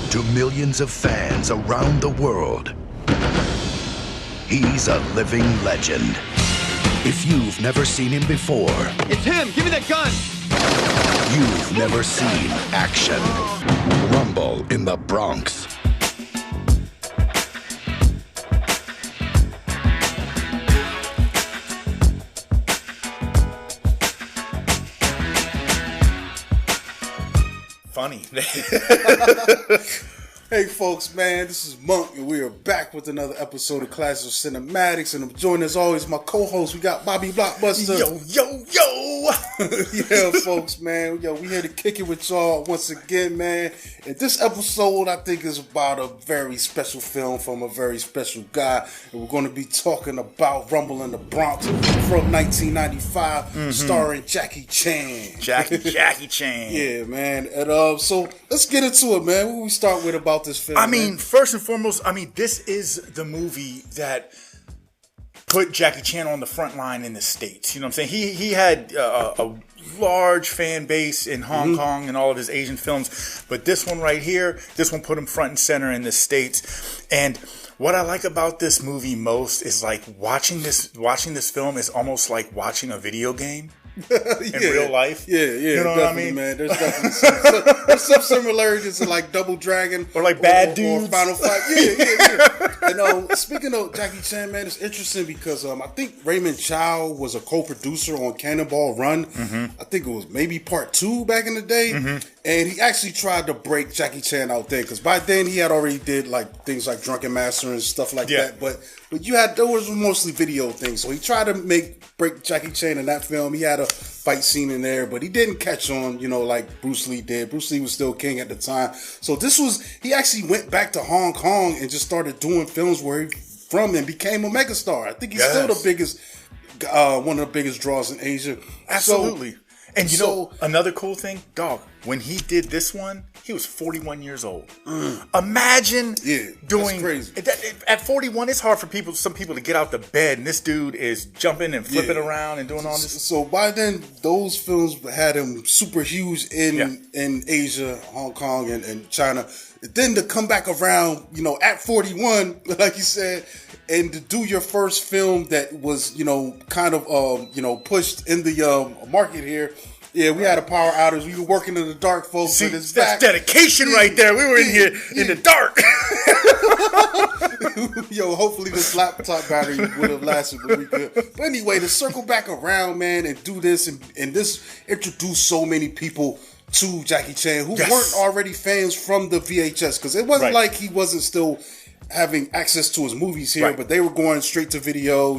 to millions of fans around the world. He's a living legend. If you've never seen him before, it's him! Give me that gun! You've never seen action. Rumble in the Bronx. Funny. Hey folks, man, this is Monk, and we are back with another episode of Clash of Cinematics, and I'm joined as always my co-host. We got Bobby Blockbuster. Yo. Yeah, folks, man. Yo, we here to kick it with y'all once again, man. And this episode, I think, is about a very special film from a very special guy, and we're going to be talking about Rumble in the Bronx from 1995, starring Jackie Chan. Jackie Chan. Yeah, man. And so let's get into it, man. What do we start with about this film? I mean, first and foremost, this is the movie that put Jackie Chan on the front line in the States. You know what I'm saying? He had a large fan base in Hong Kong and all of his Asian films, but this one right here, this one put him front and center in the States. And what I like about this movie most is like watching this film is almost like watching a video game. In real life, yeah, you know what I mean, man. There's definitely there's some similarities to like Double Dragon or like Bad Dudes, or Final Fight. Yeah. And speaking of Jackie Chan, man, it's interesting because I think Raymond Chow was a co-producer on Cannonball Run. I think it was maybe part 2 back in the day, and he actually tried to break Jackie Chan out there because by then he had already did like things like Drunken Master and stuff like that. But there was mostly video things, so he tried to break Jackie Chan in that film. He had a fight scene in there, but he didn't catch on, like Bruce Lee did. Bruce Lee was still king at the time. So he actually went back to Hong Kong and just started doing films where he from and became a megastar. I think he's still the biggest, one of the biggest draws in Asia. Absolutely. And another cool thing, dog, when he did this one, he was 41 years old. Imagine doing... That's crazy. At 41, it's hard for some people to get out the bed, and this dude is jumping and flipping around and doing all this. So by then, those films had him super huge in Asia, Hong Kong, and China. Then to come back around, at 41, like you said, and to do your first film that was, kind of, pushed in the market here. Yeah, we had a power outage. We were working in the dark, folks. See, that's dedication right there. We were in here in the dark. Yo, hopefully this laptop battery would have lasted, but we good. But anyway, to circle back around, man, and do this, and this introduced so many people to Jackie Chan who weren't already fans from the VHS, because it wasn't like he wasn't still having access to his movies here, but they were going straight to video,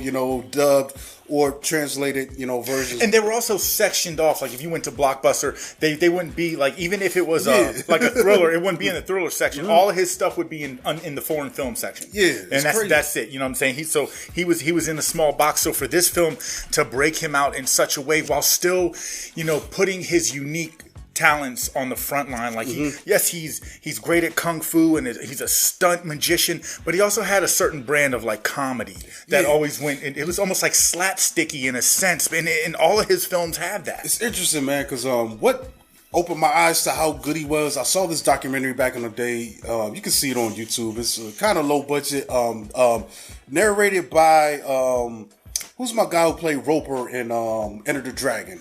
dubbed or translated, versions. And they were also sectioned off. Like if you went to Blockbuster, they wouldn't be like, even if it was like a thriller, it wouldn't be in the thriller section. All of his stuff would be in the foreign film section. Yeah, and that's it. You know what I'm saying? He was in a small box. So for this film to break him out in such a way while still, putting his unique talents on the front line, like he's great at kung fu and he's a stunt magician, but he also had a certain brand of like comedy that always went. It was almost like slapsticky in a sense, and all of his films have that. It's interesting, man, because what opened my eyes to how good he was. I saw this documentary back in the day. You can see it on YouTube. It's kind of low budget. Narrated by who's my guy who played Roper in Enter the Dragon.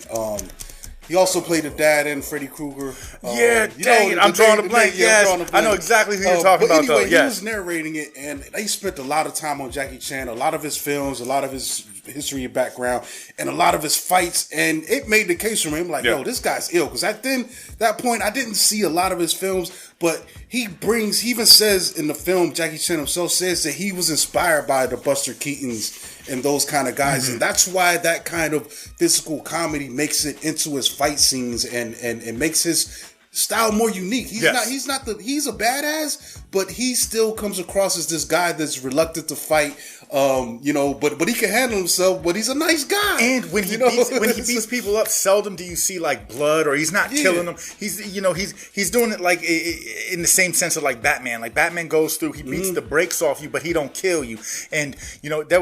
He also played the dad in Freddy Krueger. Dang it. I'm drawing a blank. Yes, I know exactly who you're talking about, though. He was narrating it, and they spent a lot of time on Jackie Chan, a lot of his films, a lot of his history and background, and a lot of his fights, and it made the case for him, like, yo, this guy's ill, because at that point, I didn't see a lot of his films, but he even says in the film, Jackie Chan himself says that he was inspired by the Buster Keatons and those kind of guys, and that's why that kind of physical comedy makes it into his fight scenes and makes his style more unique. He's a badass, but he still comes across as this guy that's reluctant to fight. But he can handle himself. But he's a nice guy. And when he beats people up, seldom do you see like blood, or he's not killing them. He's doing it like in the same sense of like Batman. Like Batman goes through, he beats the brakes off you, but he don't kill you. And I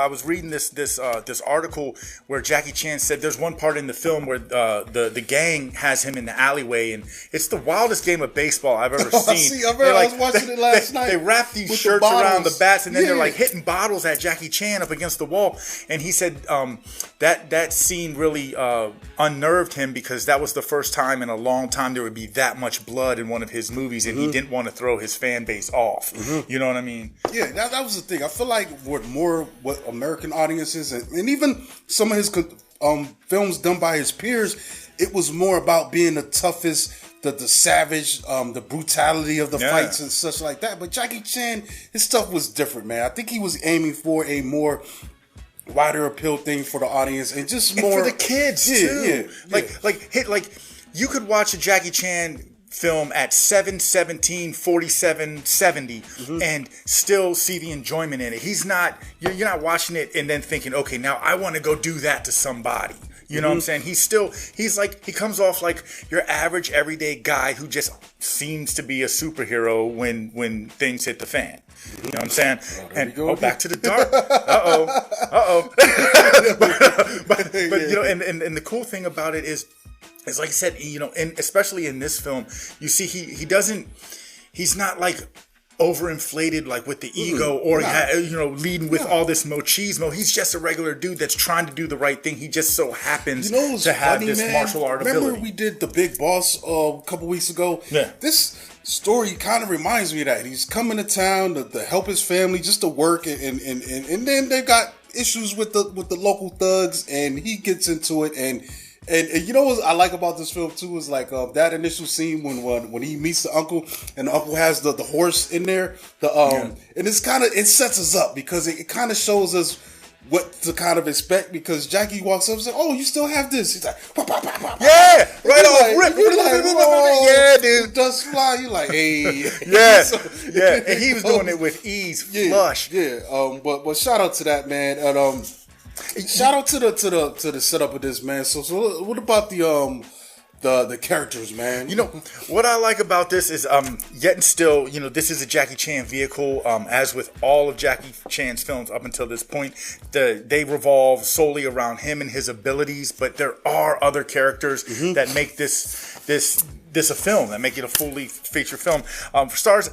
was reading this article where Jackie Chan said there's one part in the film where the gang has him in the alleyway, and it's the wildest game of baseball I've ever seen. I was watching it last night. They wrap these shirts around the bats, and then they're like hitting bottles at Jackie Chan up against the wall. And he said that scene really unnerved him, because that was the first time in a long time there would be that much blood in one of his movies, and he didn't want to throw his fan base off. You know what I mean? Yeah, that was the thing. I feel like what American audiences and even some of his films done by his peers, it was more about being the toughest, the savage, the brutality of the fights and such like that. But Jackie Chan, his stuff was different, man. I think he was aiming for a more wider appeal thing for the audience, and just more for the kids too. Like you could watch a Jackie Chan film at 7, 17, 47, 70 and still see the enjoyment in it. You're not watching it and then thinking, okay, now I want to go do that to somebody. You know what I'm saying? He comes off like your average everyday guy who just seems to be a superhero when things hit the fan. You know what I'm saying? Back to the dark. But and the cool thing about it is like I said, and especially in this film, you see he's not like overinflated like with the ego or leading with all this machismo. He's just a regular dude that's trying to do the right thing. He just so happens to have this martial art ability. Remember we did The Big Boss a couple weeks ago? Yeah. This story kind of reminds me of that. He's coming to town to help his family, just to work, and then they've got issues with the local thugs, and he gets into it. And you know what I like about this film too is like that initial scene when he meets the uncle, and the uncle has the horse in there. And it sets us up, because it kind of shows us what to kind of expect, because Jackie walks up and says, "Oh, you still have this?" He's like, "Pop, pop, pop, pop." Yeah, right on, rip. Yeah, dude. Dust fly. You're like, hey. Yeah. And he was doing it with ease, flush. Yeah. But shout out to that, man. And shout out to the setup of this, man. So what about the characters, man? What I like about this is yet and still, this is a Jackie Chan vehicle. As with all of Jackie Chan's films up until this point, they revolve solely around him and his abilities. But there are other characters that make this a film, that make it a fully feature film. For stars,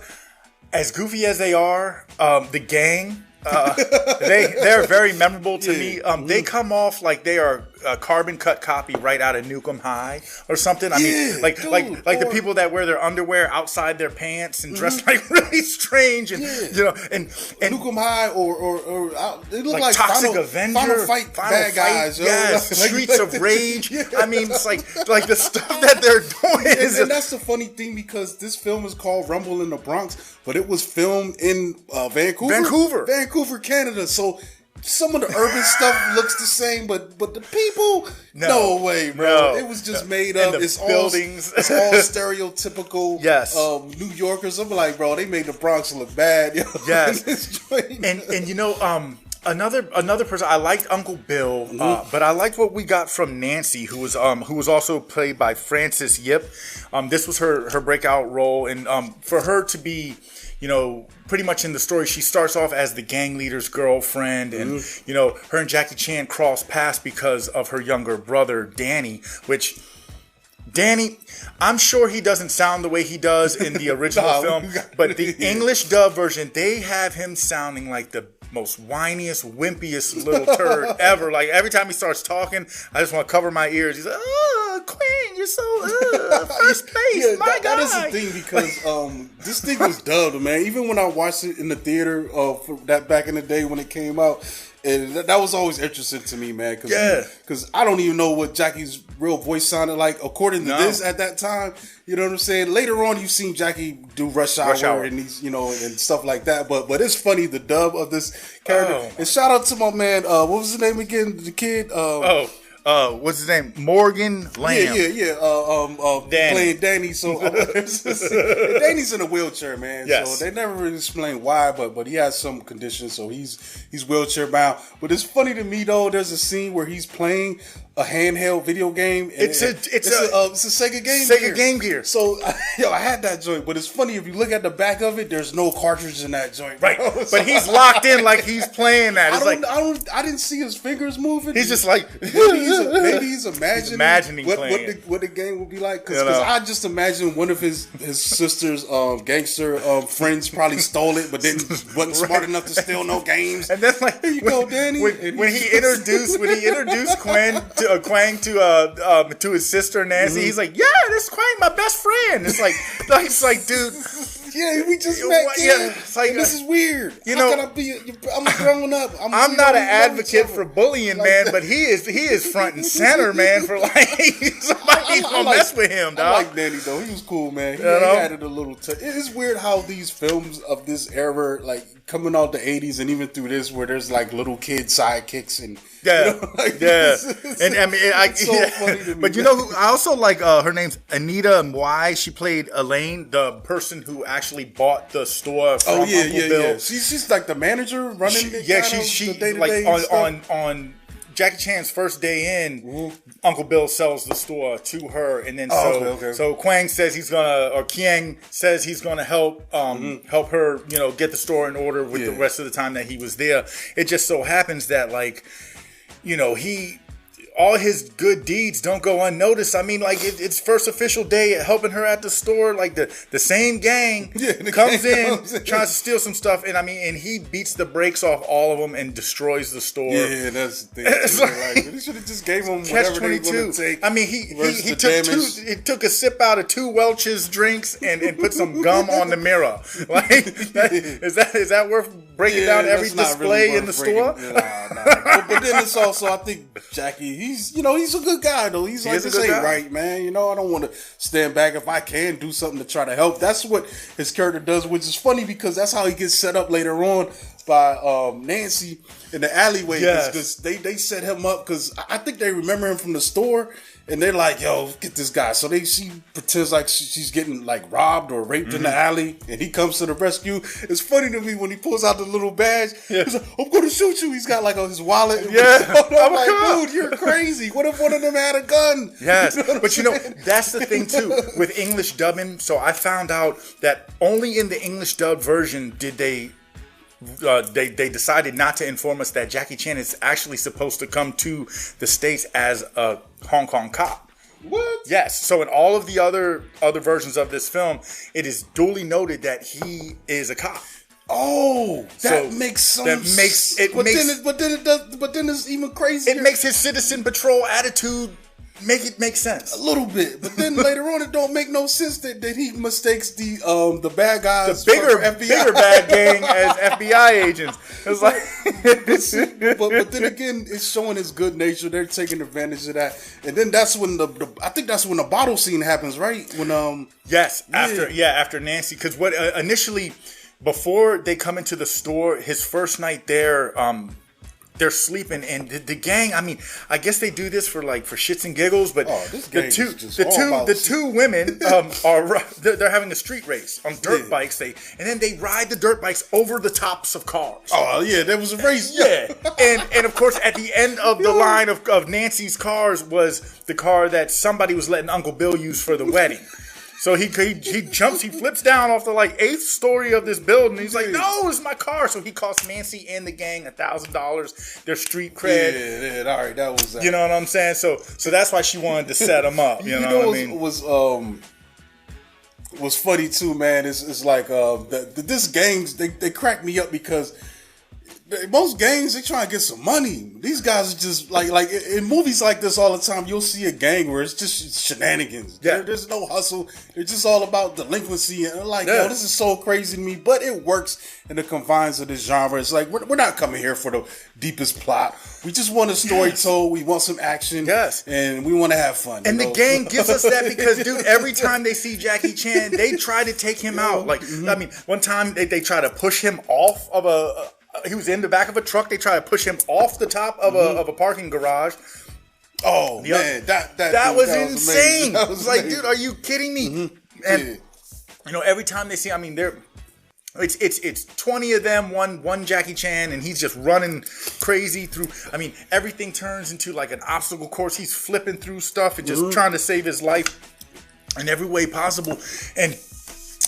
as goofy as they are, the gang. They're very memorable to me. They come off like they are a carbon cut copy right out of Nukem High or something. I mean, like the people that wear their underwear outside their pants and dress like really strange, and and Nukem High or they look like Toxic Avenger, Final Fight bad guys. Yes, Streets of Rage. I mean, it's like the stuff that they're doing. And that's the funny thing, because this film is called Rumble in the Bronx, but it was filmed in Vancouver, Canada. So some of the urban stuff looks the same, but the people, no way, bro. No. It was just made up. It's buildings. It's all stereotypical. Yes. New Yorkers. I'm like, bro, they made the Bronx look bad. Yes. and another person, I liked Uncle Bill, but I liked what we got from Nancy, who was also played by Frances Yip. This was her breakout role, and for her to be, pretty much in the story, she starts off as the gang leader's girlfriend, and her and Jackie Chan cross paths because of her younger brother Danny, which Danny, I'm sure he doesn't sound the way he does in the original film, but the English dub version, they have him sounding like the most whiniest, wimpiest little turd ever. Like, every time he starts talking, I just want to cover my ears. He's like, "Oh, Queen, you're so first base, my guy." That is the thing, because this thing was dubbed, man. Even when I watched it in the theater that back in the day when it came out, and that was always interesting to me, man. Because I don't even know what Jackie's real voice sounded like according to this at that time. You know what I'm saying? Later on, you've seen Jackie do Rush Hour and these, and stuff like that. But it's funny, the dub of this character. And shout out to my man. What was his name again? The kid. what's his name? Morgan Lamb. Playing Danny. So Danny's in a wheelchair, man. Yes. So they never really explain why, but he has some condition, so he's wheelchair bound. But it's funny to me though. There's a scene where he's playing a handheld video game. And it's a Sega Game Gear. So I had that joint, but it's funny if you look at the back of it. There's no cartridge in that joint, right? So, but he's locked in like he's playing that. I didn't see his fingers moving. He's just like maybe he's imagining what the game would be like. Because I just imagine one of his sister's gangster friends probably stole it, but then wasn't smart enough to steal no games. And then like here you go, Danny. When he introduced Quang to his sister Nancy, he's like, "Yeah, this is Quang, my best friend." It's like, dude. Yeah, we just met. Yeah, it's like, this is weird. I'm growing up. I'm not an advocate for bullying, man, but he is front and center, man. For like somebody's gonna mess with him, dog. I like Danny though. He was cool, man. He added a little touch. It's weird how these films of this era, like coming out the '80s and even through this, where there's like little kid sidekicks and and I mean, it's so funny to me. But you know who I also like? Her name's Anita Mui. She played Elaine, the person who actually bought the store from Uncle Bill. Yeah. She's like the manager running. She's like on Jackie Chan's first day in. Uncle Bill sells the store to her, and then so Quang says Keung says he's gonna help help her, get the store in order with the rest of the time that he was there. It just so happens that all his good deeds don't go unnoticed. I mean, like it's first official day helping her at the store. Like the same gang comes in, tries to steal some stuff, and he beats the brakes off all of them and destroys the store. Yeah, that's the thing. It's like, he should have just gave them whatever they want to take. I mean, he took a sip out of 2 Welch's drinks and put some gum on the mirror. Like, is that worth breaking down every display really in the store? But then it's also, I think Jackie. He's a good guy though. He's like, this ain't right, man. I don't want to stand back if I can do something to try to help. That's what his character does, which is funny because that's how he gets set up later on by Nancy in the alleyway. Because they set him up because I think they remember him from the store. And they're like, yo, get this guy. So she pretends like she's getting like robbed or raped in the alley. And he comes to the rescue. It's funny to me when he pulls out the little badge. He's like, I'm going to shoot you. He's got like his wallet. I'm like, dude, you're crazy. What if one of them had a gun? Yes. But that's the thing too. With English dubbing. So I found out that only in the English dub version did they decided not to inform us that Jackie Chan is actually supposed to come to the States as a Hong Kong cop. What? Yes. So in all of the other versions of this film, it is duly noted that he is a cop. Oh, that makes some sense. But then it's even crazier. It makes his citizen patrol attitude make sense a little bit, but then later on it don't make no sense that he mistakes the bad guys, the bigger bad gang as FBI agents. It's like, but then again, it's showing his good nature. They're taking advantage of that, and then that's when I think that's when the bottle scene happens, right? When after Nancy, because what initially before they come into the store, his first night there, they're sleeping, and the gang. I mean, I guess they do this for shits and giggles. But the two women they're having a street race on dirt bikes. And then they ride the dirt bikes over the tops of cars. Oh yeah, there was a race. Yeah, and of course at the end of the line of Nancy's cars was the car that somebody was letting Uncle Bill use for the wedding. So he flips down off the 8th story of this building. He's like, no, it's my car. So he costs Nancy and the gang $1,000. Their street cred. Yeah, all right, that was that. You know what I'm saying? So that's why she wanted to set him up. You know what I mean? Was funny too, man. It's like this gangs they crack me up because most gangs they try to get some money. These guys are just like in movies like this all the time. You'll see a gang where it's just shenanigans. Yeah. There's no hustle. It's just all about delinquency. And yo, this is so crazy to me, but it works in the confines of this genre. It's like we're not coming here for the deepest plot. We just want a story told. We want some action. Yes, and we want to have fun. And the gang gives us that because, dude, every time they see Jackie Chan, they try to take him out. I mean, one time they try to push him off of he was in the back of a truck. They try to push him off the top of a parking garage. Oh man, that was insane. That was was like, amazing. dude, are you kidding me? Mm-hmm. And you know, every time they see, I mean, it's 20 of them, one Jackie Chan, and he's just running crazy through. I mean, everything turns into like an obstacle course. He's flipping through stuff and just trying to save his life in every way possible. And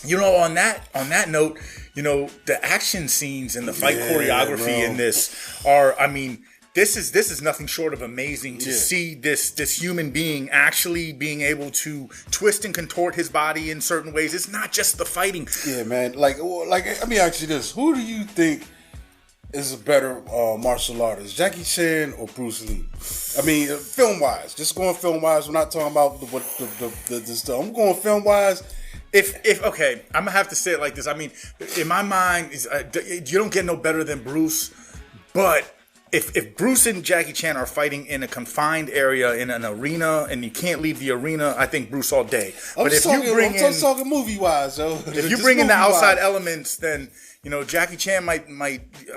you know, on that note, you know, the action scenes and the fight choreography in this are, I mean, this is nothing short of amazing to see this human being actually being able to twist and contort his body in certain ways. It's not just the fighting. Yeah, man. Like, let me ask you this: who do you think is a better martial artist, Jackie Chan or Bruce Lee? I mean, film wise, just going film wise. We're not talking about the stuff. I'm going film wise. If okay, I'm gonna have to say it like this. I mean, in my mind, you don't get no better than Bruce, but. If Bruce and Jackie Chan are fighting in a confined area in an arena and you can't leave the arena, I think Bruce all day. I'm talking movie wise, though. If you bring in the outside elements, then you know Jackie Chan might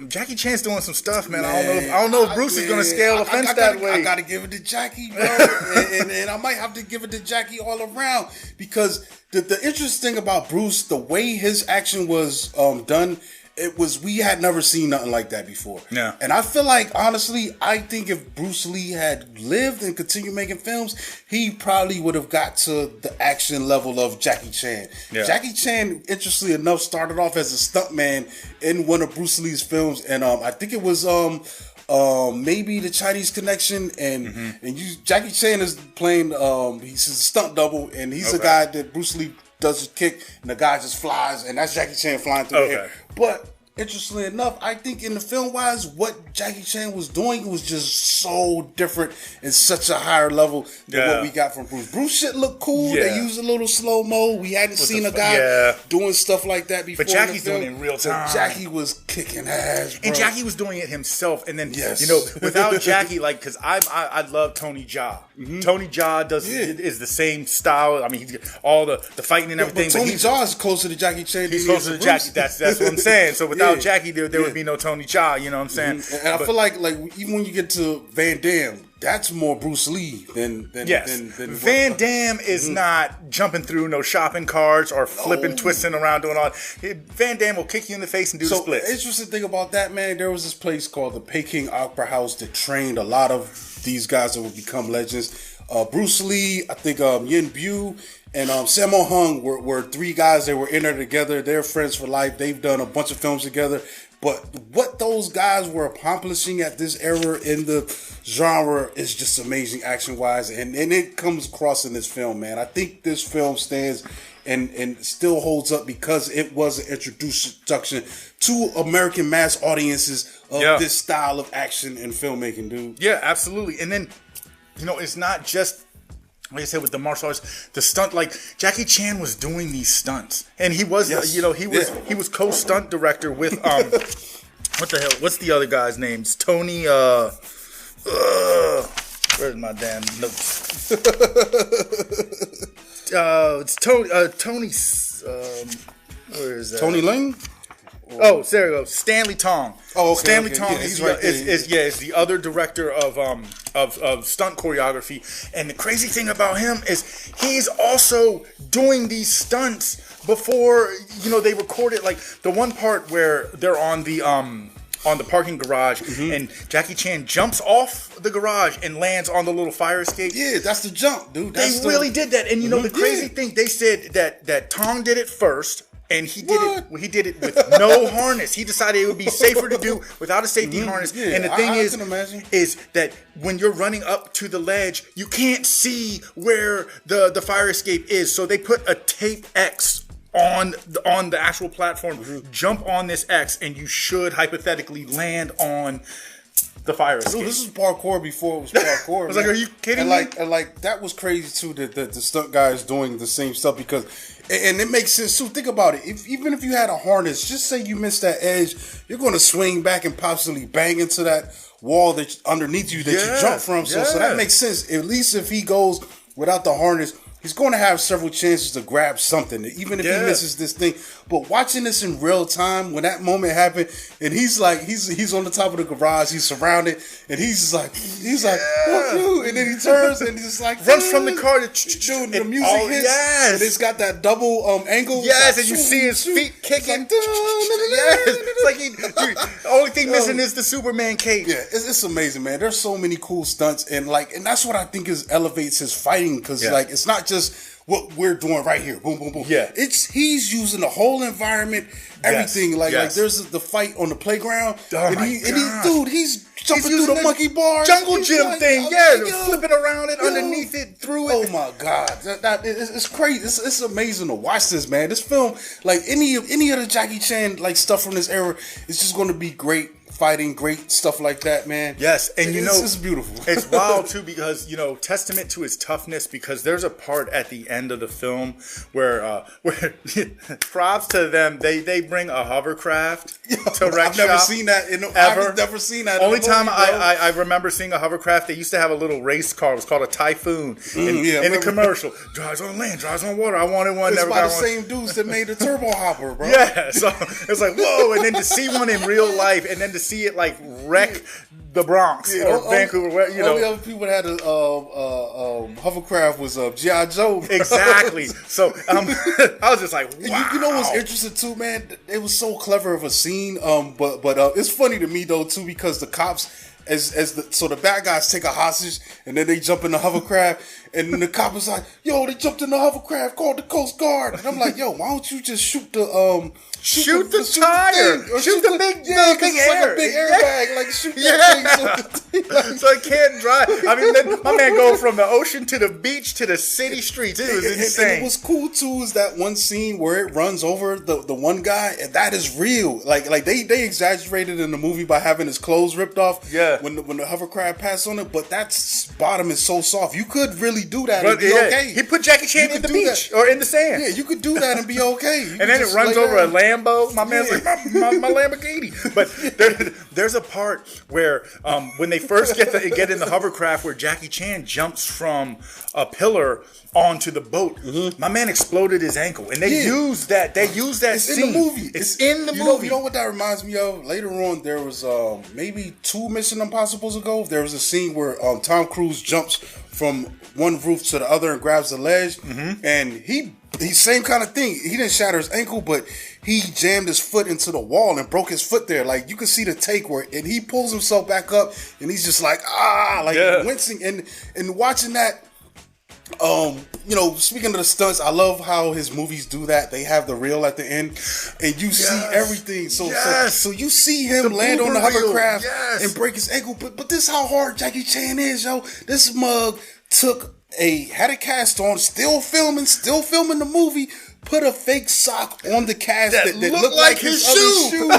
Jackie Chan's doing some stuff, man. I don't know if Bruce is going to scale the fence that way. I got to give it to Jackie, bro, and I might have to give it to Jackie all around because the interesting thing about Bruce, the way his action was done. We had never seen nothing like that before. Yeah. And I feel like, honestly, I think if Bruce Lee had lived and continued making films, he probably would have got to the action level of Jackie Chan. Yeah. Jackie Chan, interestingly enough, started off as a stuntman in one of Bruce Lee's films. And I think it was maybe The Chinese Connection. And Jackie Chan is playing, he's a stunt double, and he's a guy that Bruce Lee does his kick, and the guy just flies, and that's Jackie Chan flying through the air. But interestingly enough, I think in the film wise, what Jackie Chan was doing was just so different and such a higher level than what we got from Bruce. Bruce shit looked cool. They used a little slow mo. We hadn't seen a guy doing stuff like that before. But Jackie's doing it in real time. So Jackie was kicking ass, bro. And Jackie was doing it himself. And then you know, without Jackie, like, because I love Tony Jaa. Tony Jaa is the same style. I mean, he's all the fighting and everything. But Tony Jaa is closer to Jackie Chan. He's closer to Jackie. That's what I'm saying. So without Jackie, there would be no Tony Jaa. You know what I'm saying? And I feel like even when you get to Van Damme, that's more Bruce Lee than Van Damme is not jumping through no shopping carts or flipping, twisting around, doing all. Van Damme will kick you in the face and do the splits. The interesting thing about that, man, there was this place called the Peking Opera House that trained a lot of these guys that would become legends. Bruce Lee, I think Yin Bu, and Sammo Hung were three guys that were in there together. They're friends for life. They've done a bunch of films together. But what those guys were accomplishing at this era in the genre is just amazing action-wise. And it comes across in this film, man. I think this film stands and still holds up because it was an introduction to American mass audiences of this style of action and filmmaking, dude. Yeah, absolutely. And then, you know, it's not just... Like I said, with the martial arts, the stunt, like Jackie Chan was doing these stunts, and he was, he was co-stunt director with what the hell? What's the other guy's name? It's Tony. Where's my damn notes? It's Tony. Where is that? Tony Ling. Oh, there you go. Stanley Tong. Oh, okay. Stanley Tong is the other director of stunt choreography. And the crazy thing about him is he's also doing these stunts before, you know, they record it. Like the one part where they're on the parking garage and Jackie Chan jumps off the garage and lands on the little fire escape. Yeah, that's the jump, dude. They really did that. And you know the crazy thing, they said that Tong did it first. And he did it with no harness. He decided it would be safer to do without a safety harness. Yeah, and the thing is that when you're running up to the ledge, you can't see where the fire escape is. So they put a tape X on the actual platform. Jump on this X, and you should hypothetically land on the fire escape. Dude, this was parkour before it was parkour. I was like, are you kidding me? And that was crazy too. That the stunt guy is doing the same stuff because. And it makes sense too. Think about it. Even if you had a harness, just say you missed that edge, you're going to swing back and possibly bang into that wall that underneath you that you jump from. So that makes sense. At least if he goes without the harness he's going to have several chances to grab something, even if he misses this thing. But watching this in real time, when that moment happened, and he's on the top of the garage, he's surrounded, and he's like, fuck you, and then he turns and he's just like, runs from the car, dude, the music hits, and it's got that double angle, and you see his feet kicking, it's like the only thing missing is the Superman cape. Yeah, it's amazing, man. There's so many cool stunts, and that's what I think elevates his fighting, because it's not just what we're doing right here, boom, boom, boom. Yeah, he's using the whole environment, everything. There's the fight on the playground, he's jumping through the monkey bars, jungle gym thing, flipping around it, underneath it, through it. Oh my god, it's crazy. It's amazing to watch this, man. This film, like any of the Jackie Chan stuff from this era, it's just going to be great. Fighting, great stuff like that, man. Yes, and it's beautiful. It's wild too, because testament to his toughness, because there's a part at the end of the film where props to them, they bring a hovercraft to wreck I've never shop seen that ever. I've never seen that. Only time I remember seeing a hovercraft, they used to have a little race car. It was called a Typhoon in the commercial. Drives on land, drives on water. I wanted one. It's never by got the one. same dudes that made the turbo hopper, bro. Yeah, so it's like whoa, and then to see one in real life, and then to see it wreck the Bronx or Vancouver, Only other people that had a hovercraft was G.I. Joe. Exactly. So I was just like, wow. You know what's interesting too, man? It was so clever of a scene. But it's funny to me though too, because the cops, so the bad guys take a hostage and then they jump in the hovercraft, and then the cop is like, yo, they jumped in the hovercraft, called the Coast Guard. And I'm like, yo, why don't you just shoot the tire, shoot the big air, like a big airbag, like shoot that thing so it can't drive. I mean, then my man go from the ocean to the beach to the city streets. It was insane. And what's cool too is that one scene where it runs over the one guy, and that is real. Like they exaggerated in the movie by having his clothes ripped off. Yeah. When the hovercraft passed on it, but that bottom is so soft. You could really do that and be okay. He put Jackie Chan in the beach or in the sand. Yeah, you could do that and be okay. And then it runs over a Lambo. My man's like, my Lamborghini. But there's a part where when they first get in the hovercraft, where Jackie Chan jumps from a pillar onto the boat. My man exploded his ankle, and they use that. They use that it's scene. In the movie. It's in the movie. You know what that reminds me of? Later on, there was maybe 2 Mission Impossibles ago. There was a scene where Tom Cruise jumps from one roof to the other and grabs the ledge, and he same kind of thing. He didn't shatter his ankle, but he jammed his foot into the wall and broke his foot there. Like, you can see the take where, and he pulls himself back up, and he's just like wincing, and watching that. Speaking of the stunts, I love how his movies do that. They have the reel at the end, and you see everything. So you see him land on the hovercraft and break his ankle. But this is how hard Jackie Chan is, yo. This mug had a cast on, still filming the movie. Put a fake sock on the cast that looked like his shoe.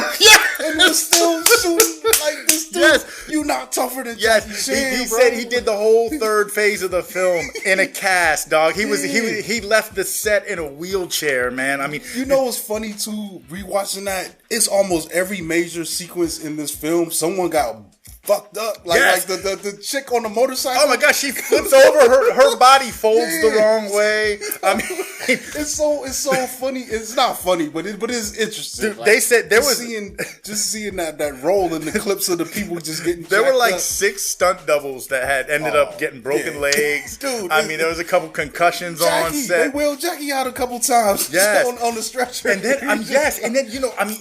And was still shooting like this dude. Yes. You not tougher than Jackie Chan, he said he did the whole third phase of the film in a cast, dog. He left the set in a wheelchair, man. I mean, you know what's funny too? Rewatching that, it's almost every major sequence in this film, someone got fucked up, like the chick on the motorcycle. Oh my gosh, she flips over, her body folds the wrong way. I mean, it's so funny. It's not funny, but it's interesting. Dude, they said there was seeing that roll in the clips of the people just getting. There were like up. 6 stunt doubles that had ended up getting broken legs. Dude, I mean, there was a couple concussions on set. They wheeled Jackie out a couple times. Yes. on the stretcher. And then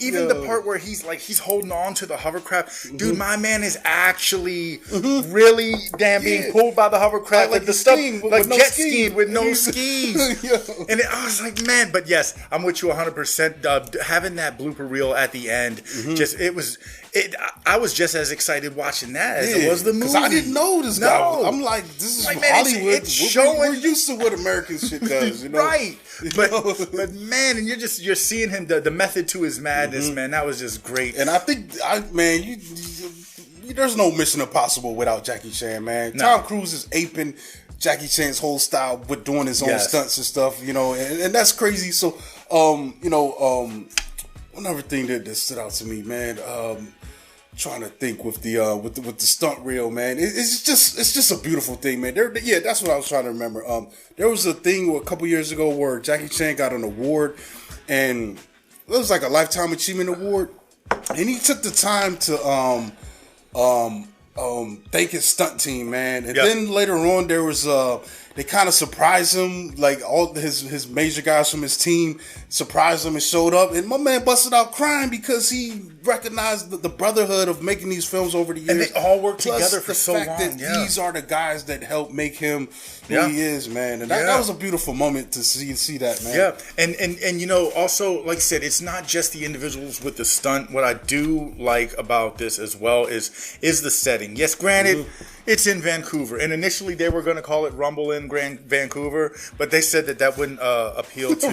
even the part where he's holding on to the hovercraft. Dude, my man is actually really damn being pulled by the hovercraft, like the stuff like jet skiing with no skis. And I was like, man, but yes, I'm with you 100%. Having that blooper reel at the end, I was just as excited watching that as it was the movie. Because I didn't know this guy. I'm like, this is like, Hollywood. It's showing. We're used to what American shit does, right? But man, and you're seeing him the method to his madness, man. That was just great. And I think, there's no Mission Impossible without Jackie Chan, man. No. Tom Cruise is aping Jackie Chan's whole style with doing his own stunts and stuff, and that's crazy. So, another thing that stood out to me, man. trying to think with the stunt reel, man. It's just a beautiful thing, man. That's what I was trying to remember. There was a thing a couple years ago where Jackie Chan got an award, and it was like a Lifetime Achievement Award, and he took the time to thank his stunt team, man. And then later on, there was they kind of surprised him, like all his major guys from his team surprised him and showed up, and my man busted out crying because he recognized the brotherhood of making these films over the years. And they all worked together for so long. The fact that these are the guys that helped make him who he is, man. And that was a beautiful moment to see that, man. Yeah, and you know, also, like I said, it's not just the individuals with the stunt. What I do like about this as well is the setting. Yes, granted, it's in Vancouver, and initially they were going to call it Rumble in Vancouver, but they said that wouldn't appeal to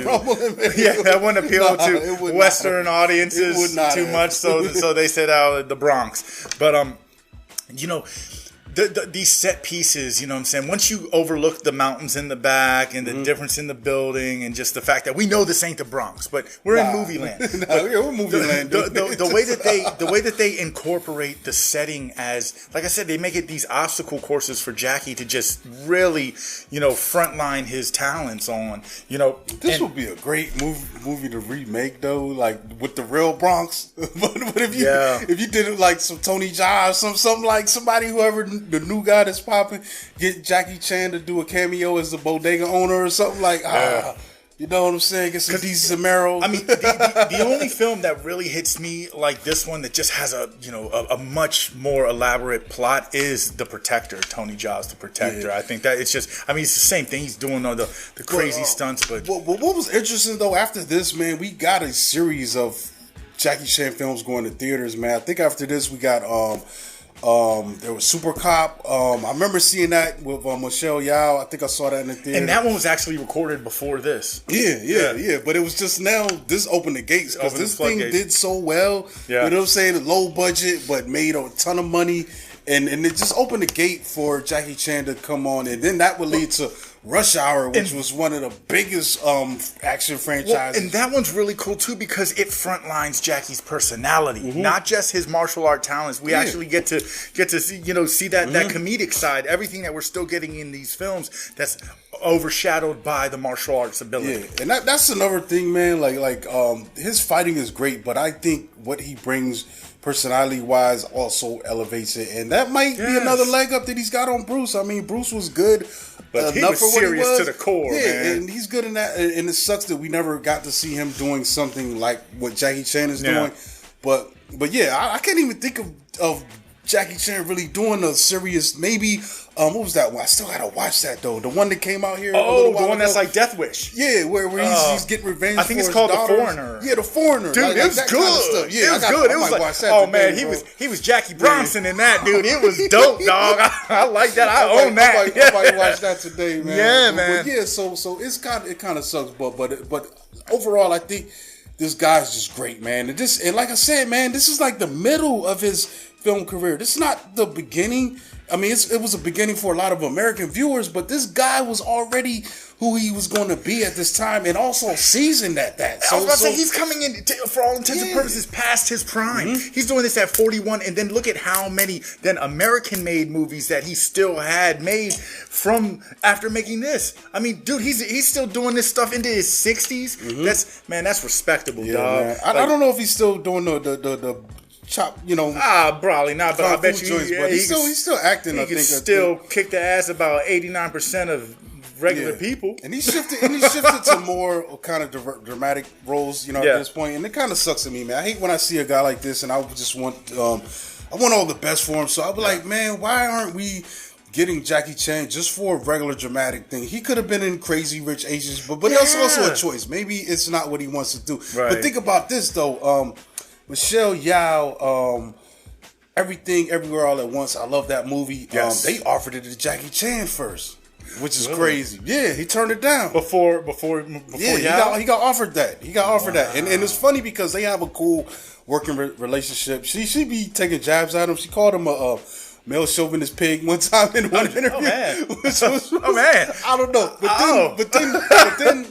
that wouldn't appeal to Western audiences too much. So they said the Bronx, but you know. These set pieces, you know what I'm saying? Once you overlook the mountains in the back and the difference in the building and just the fact that we know this ain't the Bronx, but we're in movie land. We're movie land. The way that they incorporate the setting as, like I said, they make it these obstacle courses for Jackie to just really, you know, frontline his talents on. You know, this would be a great movie to remake though, like with the real Bronx. but if you did it like some Tony Jaa, something like whoever. The new guy that's popping, get Jackie Chan to do a cameo as the bodega owner or something like. You know what I'm saying? Get some decent Zamero. I mean, the only film that really hits me like this one that just has a much more elaborate plot is The Protector. Tony Jaa's The Protector. I think that it's just. I mean, it's the same thing. He's doing all the crazy stunts, but what was interesting though after this, man, we got a series of Jackie Chan films going to theaters, man. I think after this we got there was Super Cop. I remember seeing that with Michelle Yeoh. I think I saw that in the theater. And that one was actually recorded before this. Yeah. But it was just now, this opened the gates because this thing did so well. Yeah. You know what I'm saying? Low budget, but made a ton of money. And it just opened the gate for Jackie Chan to come on. And then that would lead to Rush Hour, which was one of the biggest action franchises. Well, and that one's really cool too because it frontlines Jackie's personality, not just his martial art talents. We actually get to see, see that comedic side, everything that we're still getting in these films that's overshadowed by the martial arts ability. Yeah, and that's another thing, man. Like his fighting is great, but I think what he brings personality wise also elevates it, and that might be another leg up that he's got on Bruce. I mean, Bruce was good. But he was serious to the core, man. And he's good in that. And it sucks that we never got to see him doing something like what Jackie Chan is doing. But I can't even think of Jackie Chan really doing a serious, maybe, what was that one? I still gotta watch that though. The one that came out here. Oh, the one that's like Death Wish. Yeah, where he's getting revenge. I think it's called The Foreigner. Yeah, The Foreigner. Dude, it was good. Kind of stuff. Yeah, it was good. It was like, oh man, he was Jackie Bronson in that, dude. It was dope, dog. I like that. I own that. I might watch that today, man. Yeah, man. But yeah, so it kind of sucks, but overall, I think this guy's just great, man. And like I said, man, this is like the middle of his film career. This is not the beginning. I mean, it was a beginning for a lot of American viewers, but this guy was already who he was going to be at this time, and also seasoned at that. I was about to say, he's coming in, for all intents and purposes, past his prime. He's doing this at 41, and then look at how many then American-made movies that he still had made from after making this. I mean, dude, he's still doing this stuff into his 60s. That's respectable, dog. Man. I don't know if he's still doing the chop, probably not. But I bet you, but he's still acting. He can still kick the ass about 89% of regular people. And he shifted to more kind of dramatic roles, at this point. And it kind of sucks to me, man. I hate when I see a guy like this, and I just want I want all the best for him. So I'll be like, man, why aren't we getting Jackie Chan just for a regular dramatic thing? He could have been in Crazy Rich Asians, but that's also a choice. Maybe it's not what he wants to do. Right. But think about this though. Michelle Yeoh, Everything Everywhere All at Once. I love that movie. Yes. They offered it to Jackie Chan first, which is crazy. Yeah, he turned it down before. Yeah, he got offered that. And it's funny because they have a cool working relationship. She be taking jabs at him. She called him a male chauvinist pig one time in one interview. Oh man, oh man, I don't know,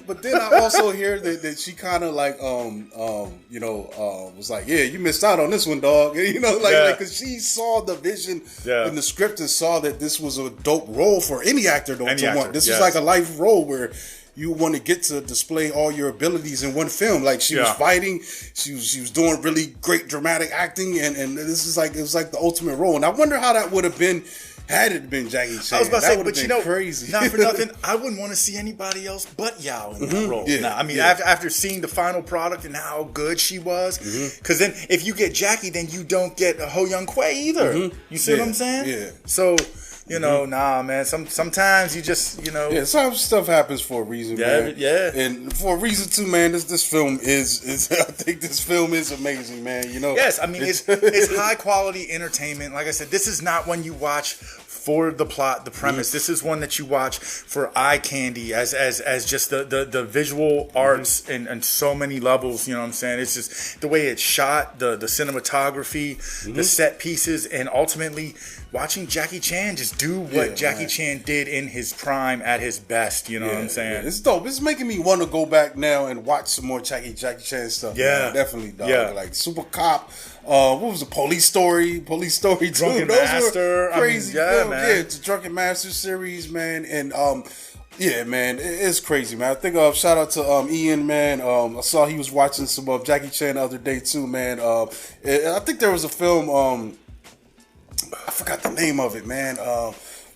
but then I also hear that she kind of like was like, yeah, you missed out on this one, dog. You know, like because she saw the vision in the script and saw that this was a dope role for any actor to want. This is like a life role where you want to get to display all your abilities in one film. Like she was fighting, she was doing really great dramatic acting, and this is like, it was like the ultimate role. And I wonder how that would have been had it been Jackie Chan. I was about to say, but you know, crazy. Not for nothing, I wouldn't want to see anybody else but Yao in that role. Yeah, now, I mean, after seeing the final product and how good she was, because then if you get Jackie, then you don't get Ho Young Kwai either. You see what I'm saying? Yeah. So. You know, nah, man. Sometimes you just, you know. Yeah, some stuff happens for a reason, man. Yeah. And for a reason too, man. This film is I think this film is amazing, man. You know. Yes, I mean it's high quality entertainment. Like I said, this is not one you watch for the plot, the premise. This is one that you watch for eye candy, as just the visual arts and so many levels. You know what I'm saying? It's just the way it's shot, the cinematography, the set pieces, and ultimately watching Jackie Chan just do what Jackie Chan did in his prime at his best. You know what I'm saying? Yeah. It's dope. It's making me want to go back now and watch some more Jackie Chan stuff. Yeah, man. Definitely, dog. Yeah. Like Super Cop. What was the Police Story 2? Drunken Master. Crazy films. Yeah, it's the Drunken Master series, man. And yeah, man, it's crazy, man. I think shout out to Ian, man. I saw he was watching some of Jackie Chan the other day too, man. I think there was a film. I forgot the name of it, man.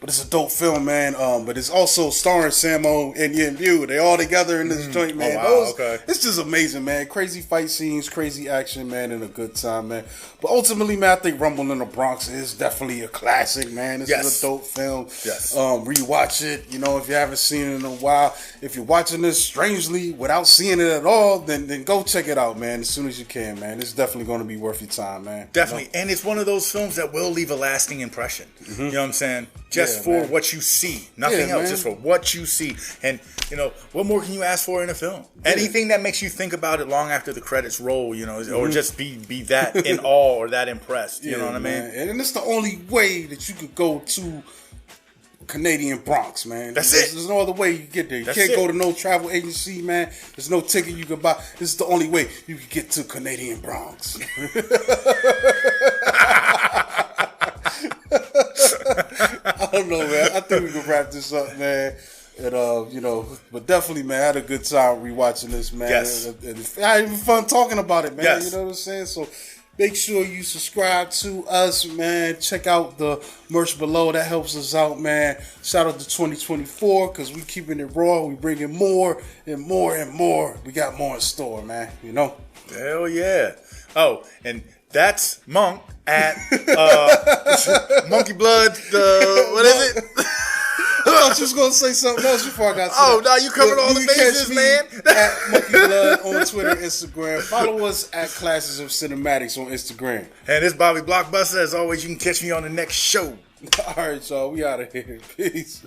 But it's a dope film, man. But it's also starring Sammo and Yen Liu. They all together in this joint, man. Oh, wow, It's just amazing, man. Crazy fight scenes, crazy action, man, and a good time, man. But ultimately, man, I think Rumble in the Bronx is definitely a classic, man. This is a dope film. Yes. Rewatch it, you know, if you haven't seen it in a while. If you're watching this strangely without seeing it at all, then go check it out, man, as soon as you can, man. It's definitely going to be worth your time, man. Definitely. You know? And it's one of those films that will leave a lasting impression. You know what I'm saying? Just for what you see. Nothing else. Man. Just for what you see. And, you know, what more can you ask for in a film? Anything that makes you think about it long after the credits roll, you know, or just be that in awe or that impressed. You know what I mean? And it's the only way that you could go to Canadian Bronx, man. There's no other way you get there. You can't go to no travel agency, man. There's no ticket you can buy. This is the only way you can get to Canadian Bronx. I don't know, man. I think we can wrap this up, man. And you know, but definitely, man, I had a good time rewatching this, man. Yes. And I had fun talking about it, man. Yes. You know what I'm saying? So make sure you subscribe to us, man. Check out the merch below. That helps us out, man. Shout out to 2024 because we keeping it raw. We bringing more and more and more. We got more in store, man. You know? Hell yeah. Oh, and that's Monk at Monkey Blood. What is it? I thought you was gonna say something else before I got to that. No, you covered all the bases, man. At Monkey Blood on Twitter, Instagram. Follow us at Classes of Cinematics on Instagram. And this Bobby Blockbuster. As always, you can catch me on the next show. All right, y'all. We out of here. Peace.